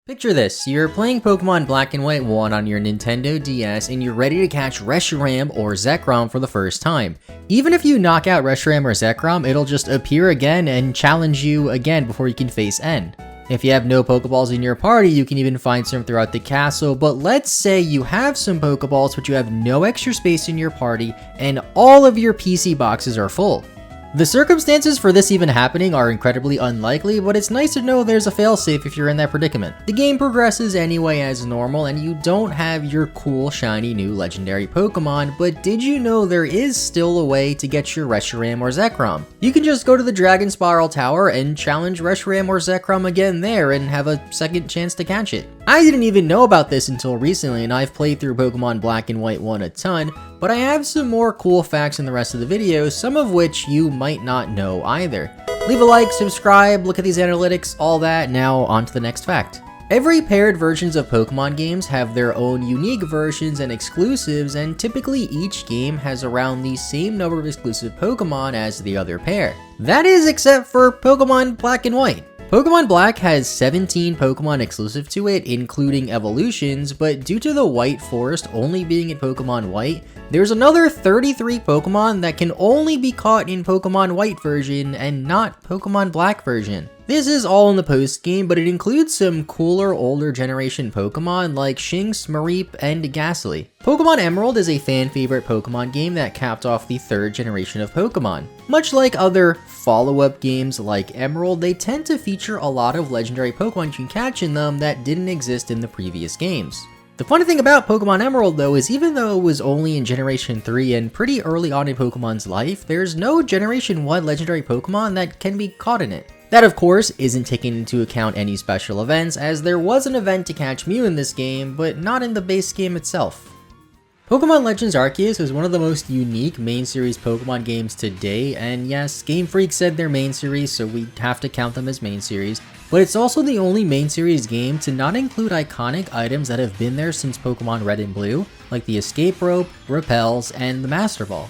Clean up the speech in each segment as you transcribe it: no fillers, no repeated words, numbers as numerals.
Picture this, you're playing Pokemon Black and White 1 on your Nintendo DS and you're ready to catch Reshiram or Zekrom for the first time. Even if you knock out Reshiram or Zekrom, it'll just appear again and challenge you again before you can face N. If you have no Pokeballs in your party, you can even find some throughout the castle, but let's say you have some Pokeballs but you have no extra space in your party and all of your PC boxes are full. The circumstances for this even happening are incredibly unlikely, but it's nice to know there's a failsafe if you're in that predicament. The game progresses anyway as normal and you don't have your cool shiny new legendary Pokemon, but did you know there is still a way to get your Reshiram or Zekrom? You can just go to the Dragon Spiral Tower and challenge Reshiram or Zekrom again there and have a second chance to catch it. I didn't even know about this until recently and I've played through Pokemon Black and White 1 a ton, but I have some more cool facts in the rest of the video, some of which you might not know either. Leave a like, subscribe, look at these analytics, all that. Now on to the next fact. Every paired versions of Pokemon games have their own unique versions and exclusives, and typically each game has around the same number of exclusive Pokemon as the other pair. That is except for Pokemon Black and White. Pokemon Black has 17 Pokemon exclusive to it, including evolutions, but due to the White Forest only being in Pokemon White, there's another 33 Pokemon that can only be caught in Pokemon White version and not Pokemon Black version. This is all in the post-game, but it includes some cooler older generation Pokemon like Shinx, Mareep, and Gastly. Pokemon Emerald is a fan-favorite Pokemon game that capped off the third generation of Pokemon. Much like other follow-up games like Emerald, they tend to feature a lot of legendary Pokemon you can catch in them that didn't exist in the previous games. The funny thing about Pokemon Emerald though is even though it was only in Generation 3 and pretty early on in Pokemon's life, there's no Generation 1 legendary Pokemon that can be caught in it. That of course isn't taking into account any special events, as there was an event to catch Mew in this game, but not in the base game itself. Pokemon Legends Arceus is one of the most unique main series Pokemon games to date, and yes, Game Freak said they're main series, so we have to count them as main series, but it's also the only main series game to not include iconic items that have been there since Pokemon Red and Blue, like the Escape Rope, Repels, and the Master Ball.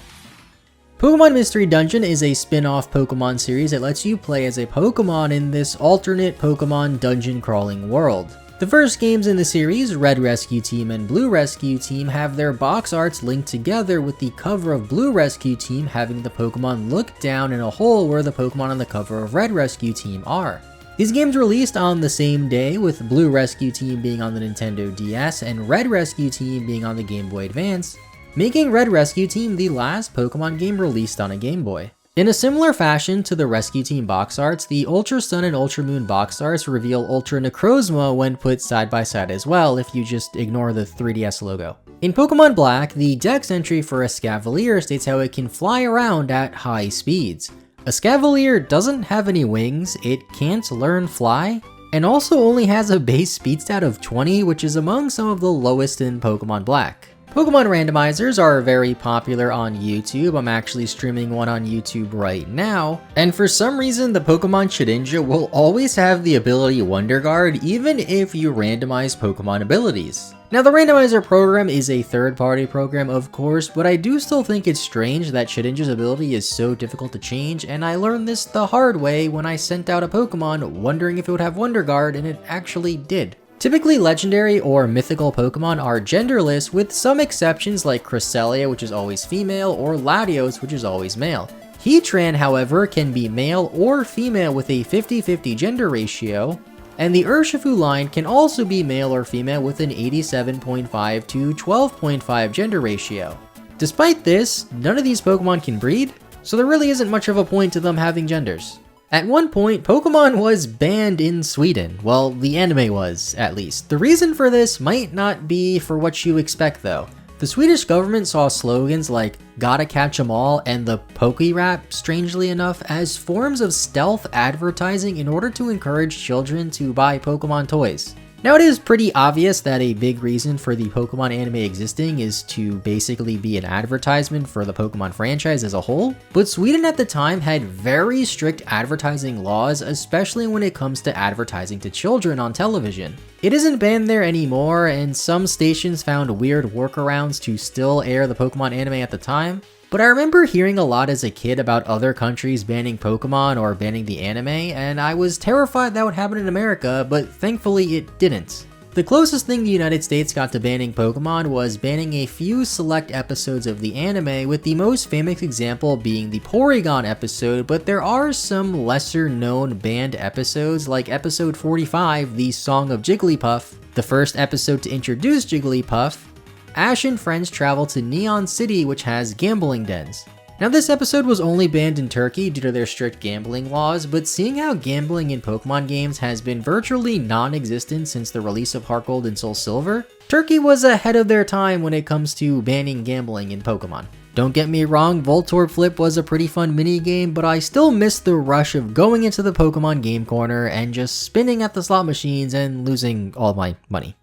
Pokemon Mystery Dungeon is a spin-off Pokemon series that lets you play as a Pokemon in this alternate Pokemon dungeon crawling world. The first games in the series, Red Rescue Team and Blue Rescue Team, have their box arts linked together, with the cover of Blue Rescue Team having the Pokemon look down in a hole where the Pokemon on the cover of Red Rescue Team are. These games released on the same day, with Blue Rescue Team being on the Nintendo DS and Red Rescue Team being on the Game Boy Advance, making Red Rescue Team the last Pokemon game released on a Game Boy. In a similar fashion to the Rescue Team box arts, the Ultra Sun and Ultra Moon box arts reveal Ultra Necrozma when put side by side as well, if you just ignore the 3DS logo. In Pokemon Black, the Dex entry for Escavalier states how it can fly around at high speeds. Escavalier doesn't have any wings, it can't learn fly, and also only has a base speed stat of 20, which is among some of the lowest in Pokemon Black. Pokemon Randomizers are very popular on YouTube. I'm actually streaming one on YouTube right now. And for some reason, the Pokemon Shedinja will always have the ability Wonder Guard even if you randomize Pokemon abilities. Now the Randomizer program is a third-party program of course, but I do still think it's strange that Shedinja's ability is so difficult to change, and I learned this the hard way when I sent out a Pokemon wondering if it would have Wonder Guard, and it actually did. Typically, legendary or mythical Pokemon are genderless, with some exceptions like Cresselia, which is always female, or Latios, which is always male. Heatran, however, can be male or female with a 50-50 gender ratio, and the Urshifu line can also be male or female with an 87.5 to 12.5 gender ratio. Despite this, none of these Pokemon can breed, so there really isn't much of a point to them having genders. At one point, Pokemon was banned in Sweden. Well, the anime was, at least. The reason for this might not be for what you expect though. The Swedish government saw slogans like "Gotta catch 'em all" and the Poke-Rap, strangely enough, as forms of stealth advertising in order to encourage children to buy Pokemon toys. Now it is pretty obvious that a big reason for the Pokemon anime existing is to basically be an advertisement for the Pokemon franchise as a whole, but Sweden at the time had very strict advertising laws, especially when it comes to advertising to children on television. It isn't banned there anymore, and some stations found weird workarounds to still air the Pokemon anime at the time. But I remember hearing a lot as a kid about other countries banning Pokemon or banning the anime, and I was terrified that would happen in America, but thankfully it didn't. The closest thing the United States got to banning Pokemon was banning a few select episodes of the anime, with the most famous example being the Porygon episode, but there are some lesser known banned episodes like episode 45, the Song of Jigglypuff, the first episode to introduce Jigglypuff. Ash and friends travel to Neon City, which has gambling dens. Now this episode was only banned in Turkey due to their strict gambling laws, but seeing how gambling in Pokemon games has been virtually non-existent since the release of Heart Gold and Soul Silver, Turkey was ahead of their time when it comes to banning gambling in Pokemon. Don't get me wrong, Voltorb Flip was a pretty fun minigame, but I still miss the rush of going into the Pokemon Game Corner and just spinning at the slot machines and losing all my money.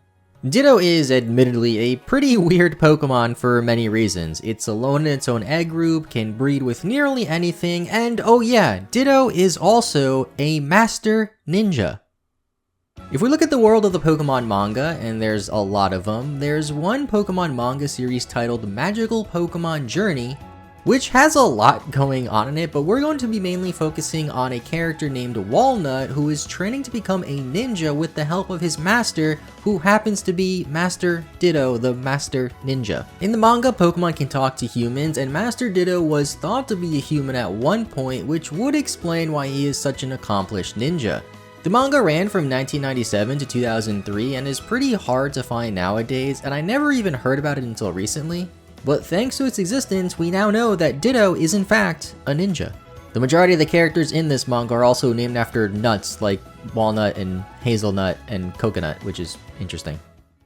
Ditto is admittedly a pretty weird Pokemon for many reasons. It's alone in its own egg group, can breed with nearly anything, and oh yeah, Ditto is also a master ninja. If we look at the world of the Pokemon manga, and there's a lot of them, there's one Pokemon manga series titled Magical Pokemon Journey, which has a lot going on in it, but we're going to be mainly focusing on a character named Walnut who is training to become a ninja with the help of his master, who happens to be Master Ditto, the Master Ninja. In the manga, Pokemon can talk to humans, and Master Ditto was thought to be a human at one point, which would explain why he is such an accomplished ninja. The manga ran from 1997 to 2003 and is pretty hard to find nowadays, and I never even heard about it until recently. But thanks to its existence, we now know that Ditto is in fact a ninja. The majority of the characters in this manga are also named after nuts like walnut and hazelnut and coconut, which is interesting.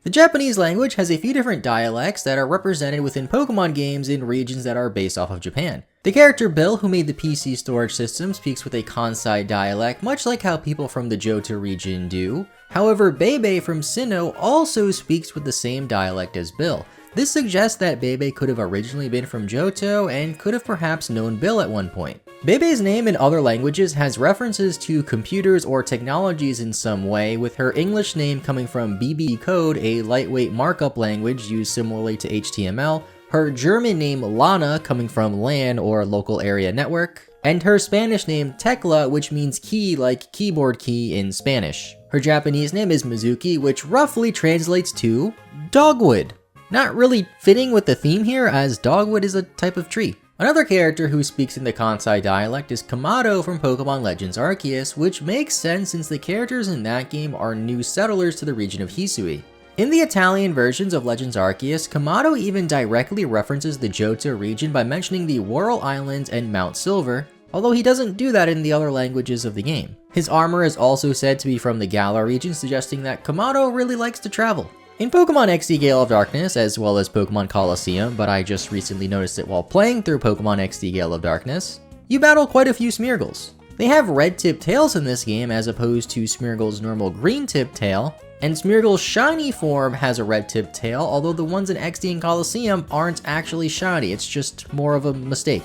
The Japanese language has a few different dialects that are represented within Pokemon games in regions that are based off of Japan. The character Bill, who made the PC storage system, speaks with a Kansai dialect, much like how people from the Johto region do. However, Bebe from Sinnoh also speaks with the same dialect as Bill. This suggests that Bebe could have originally been from Johto and could have perhaps known Bill at one point. Bebe's name in other languages has references to computers or technologies in some way, with her English name coming from BB code, a lightweight markup language used similarly to HTML, her German name Lana coming from LAN or local area network, and her Spanish name Tecla, which means key like keyboard key in Spanish. Her Japanese name is Mizuki, which roughly translates to dogwood. Not really fitting with the theme here, as dogwood is a type of tree. Another character who speaks in the Kansai dialect is Kamado from Pokemon Legends Arceus, which makes sense since the characters in that game are new settlers to the region of Hisui. In the Italian versions of Legends Arceus, Kamado even directly references the Johto region by mentioning the Whirl Islands and Mount Silver, although he doesn't do that in the other languages of the game. His armor is also said to be from the Galar region, suggesting that Kamado really likes to travel. In Pokemon XD Gale of Darkness, as well as Pokemon Colosseum, but I just recently noticed it while playing through Pokemon XD Gale of Darkness, you battle quite a few Smeargles. They have red tipped tails in this game as opposed to Smeargle's normal green tipped tail, and Smeargle's shiny form has a red tipped tail, although the ones in XD and Colosseum aren't actually shiny, it's just more of a mistake.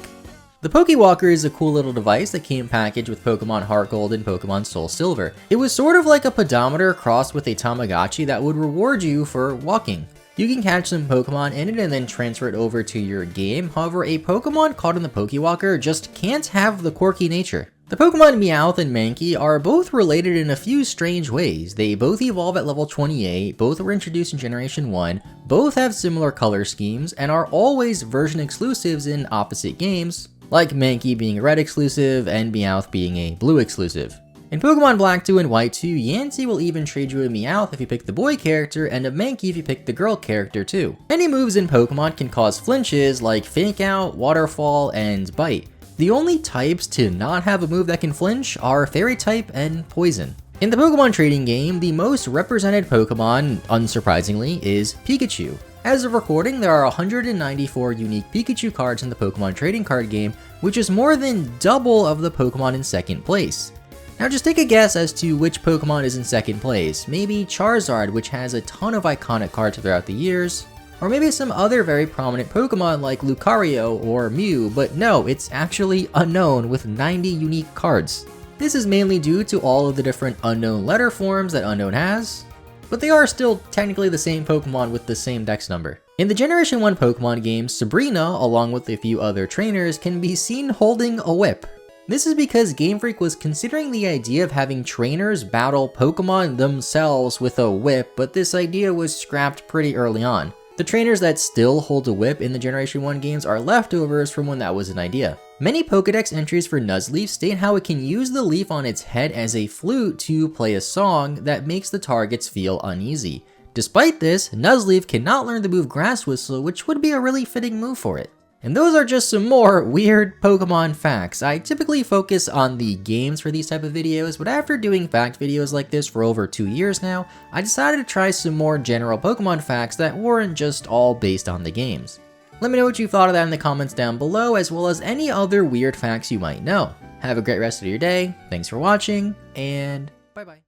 The Pokewalker is a cool little device that came packaged with Pokemon Heart Gold and Pokemon Soul Silver. It was sort of like a pedometer crossed with a Tamagotchi that would reward you for walking. You can catch some Pokemon in it and then transfer it over to your game, however a Pokemon caught in the Pokewalker just can't have the quirky nature. The Pokemon Meowth and Mankey are both related in a few strange ways. They both evolve at level 28, both were introduced in Generation 1, both have similar color schemes, and are always version exclusives in opposite games, like Mankey being a red exclusive and Meowth being a blue exclusive. In Pokemon Black 2 and White 2, Yancy will even trade you a Meowth if you pick the boy character and a Mankey if you pick the girl character too. Many moves in Pokemon can cause flinches like Fake Out, Waterfall, and Bite. The only types to not have a move that can flinch are Fairy type and Poison. In the Pokemon trading game, the most represented Pokemon, unsurprisingly, is Pikachu. As of recording, there are 194 unique Pikachu cards in the Pokemon trading card game, which is more than double of the Pokemon in second place. Now just take a guess as to which Pokemon is in second place. Maybe Charizard, which has a ton of iconic cards throughout the years, or maybe some other very prominent Pokemon like Lucario or Mew, but no, it's actually Unknown with 90 unique cards. This is mainly due to all of the different Unknown letter forms that Unknown has, but they are still technically the same Pokemon with the same dex number. In the Generation 1 Pokemon game, Sabrina, along with a few other trainers, can be seen holding a whip. This is because Game Freak was considering the idea of having trainers battle Pokemon themselves with a whip, but this idea was scrapped pretty early on. The trainers that still hold a whip in the Generation 1 games are leftovers from when that was an idea. Many Pokedex entries for Nuzleaf state how it can use the leaf on its head as a flute to play a song that makes the targets feel uneasy. Despite this, Nuzleaf cannot learn the move Grass Whistle, which would be a really fitting move for it. And those are just some more weird Pokemon facts. I typically focus on the games for these type of videos, but after doing fact videos like this for over 2 years now, I decided to try some more general Pokemon facts that weren't just all based on the games. Let me know what you thought of that in the comments down below, as well as any other weird facts you might know. Have a great rest of your day, thanks for watching, and bye bye.